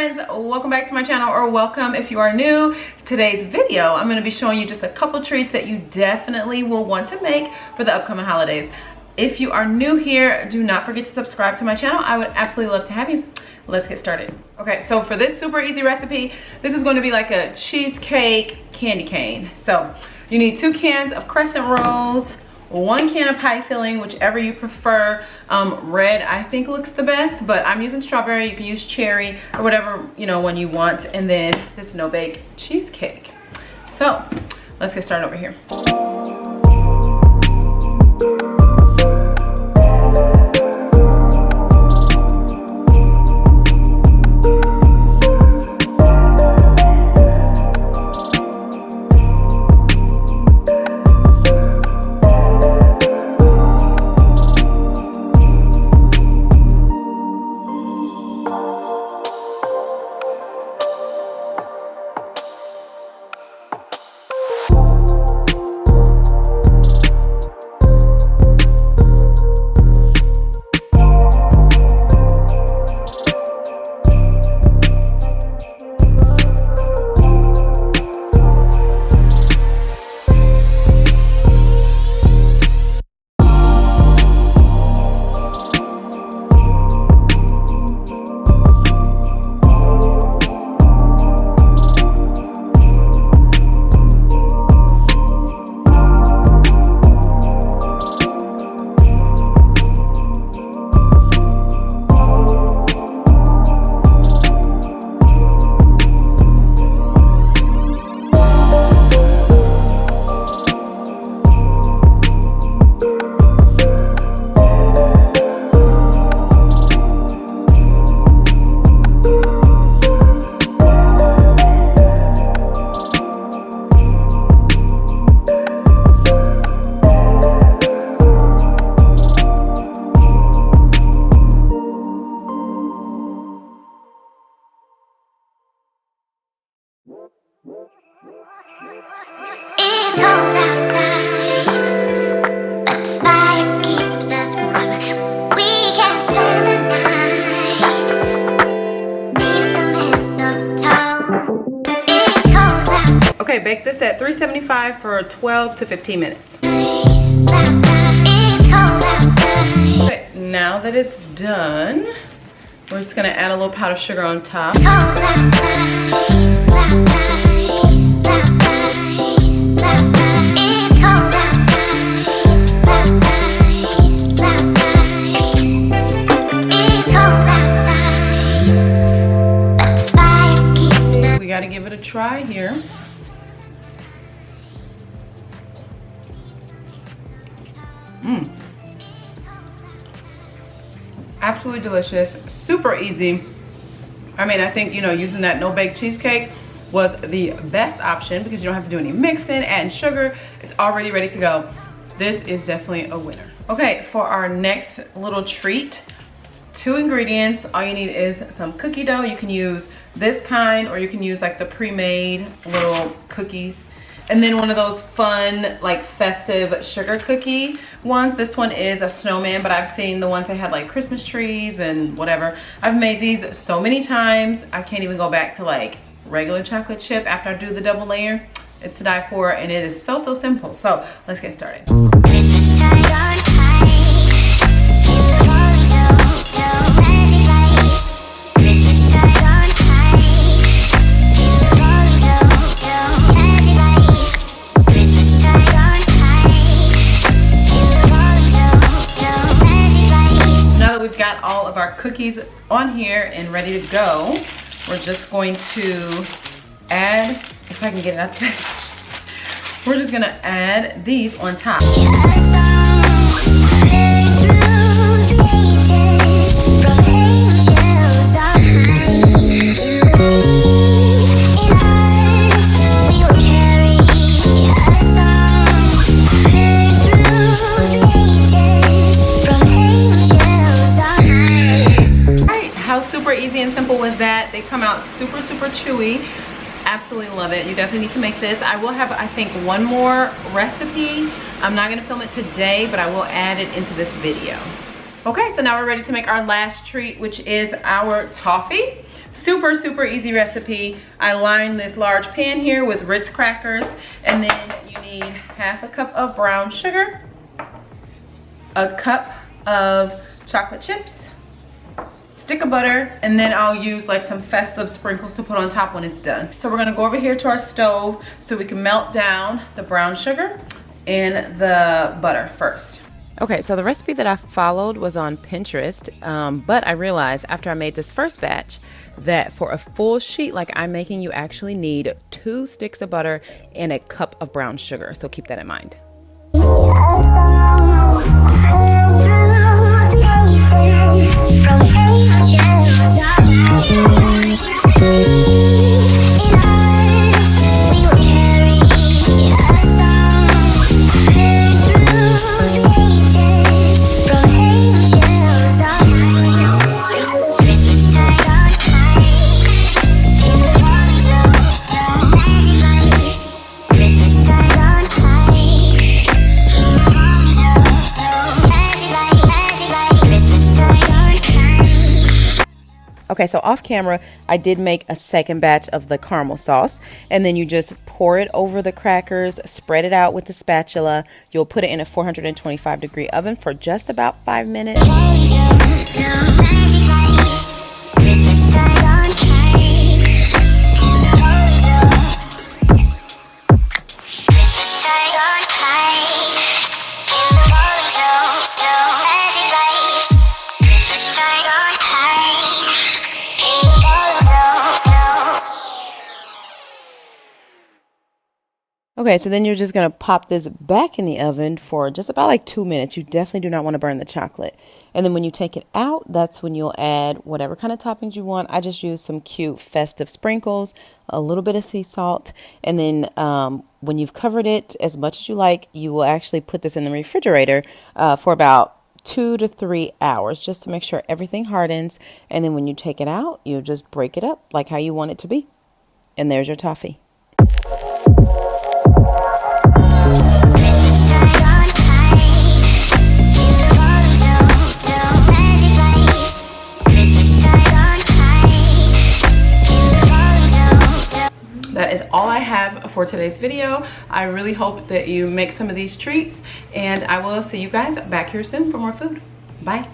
friends, welcome back to my channel, or welcome if you are new. Today's video, I'm going to be showing you just a couple treats that you definitely will want to make for the upcoming holidays. If you are new here, do not forget to subscribe to my channel. I would absolutely love to have you. Let's get started. Okay, so for this super easy recipe, this is going to be like a cheesecake candy cane. So you need 2 cans of crescent rolls, 1 can of pie filling, whichever you prefer. Red I think looks the best, but I'm using strawberry. You can use cherry or whatever one you want. And then this no-bake cheesecake. So let's get started over here. It's cold outside, but the fire keeps us warm. We can spend the night beneath the mistletoe. It's cold outside. Okay, bake this at 375 for 12 to 15 minutes. It's cold outside. Okay, now that it's done, we're just gonna add a little powdered sugar on top. Cold outside. We gotta give it a try here. Absolutely delicious, super easy. I mean, I think, using that no-bake cheesecake was the best option because you don't have to do any mixing, adding sugar. It's already ready to go. This is definitely a winner. Okay, for our next little treat, 2 ingredients. All you need is some cookie dough. You can use this kind, or you can use like the pre-made little cookies. And then one of those fun, like festive sugar cookie ones. This one is a snowman, but I've seen the ones that had like Christmas trees and whatever. I've made these so many times. I can't even go back to like regular chocolate chip after I do the double layer. It's to die for, and it is so simple. So let's get started. Christmas time on high, keep the falling dough, magic light. Christmas time on high, keep the falling dough, magic light. Christmas time on high, keep the falling dough, magic light. Now that we've got all of our cookies on here and ready to go, we're just going to add, if I can get it out there, we're just gonna add these on top. Super easy and simple was that. They come out super chewy. Absolutely love it. You definitely need to make this. I will have, I think, one more recipe. I'm not gonna film it today, but I will add it into this video. Okay, so now we're ready to make our last treat, which is our toffee. Super, super easy recipe. I line this large pan here with Ritz crackers, and then you need half a cup of brown sugar, a cup of chocolate chips, stick of butter, and then I'll use like some festive sprinkles to put on top when it's done. So we're gonna go over here to our stove so we can melt down the brown sugar and the butter first. Okay, so the recipe that I followed was on Pinterest, but I realized after I made this first batch that for a full sheet like I'm making, you actually need 2 sticks of butter and a cup of brown sugar, so keep that in mind. Okay, so off camera, I did make a second batch of the caramel sauce, and then you just pour it over the crackers, spread it out with the spatula. You'll put it in a 425-degree oven for just about 5 minutes. Okay, so then you're just going to pop this back in the oven for just about like 2 minutes. You definitely do not want to burn the chocolate. And then when you take it out, that's when you'll add whatever kind of toppings you want. I just used some cute festive sprinkles, a little bit of sea salt. And then when you've covered it as much as you like, you will actually put this in the refrigerator for about 2 to 3 hours just to make sure everything hardens. And then when you take it out, you just break it up like how you want it to be. And there's your toffee. That is all I have for today's video. I really hope that you make some of these treats, and I will see you guys back here soon for more food. Bye.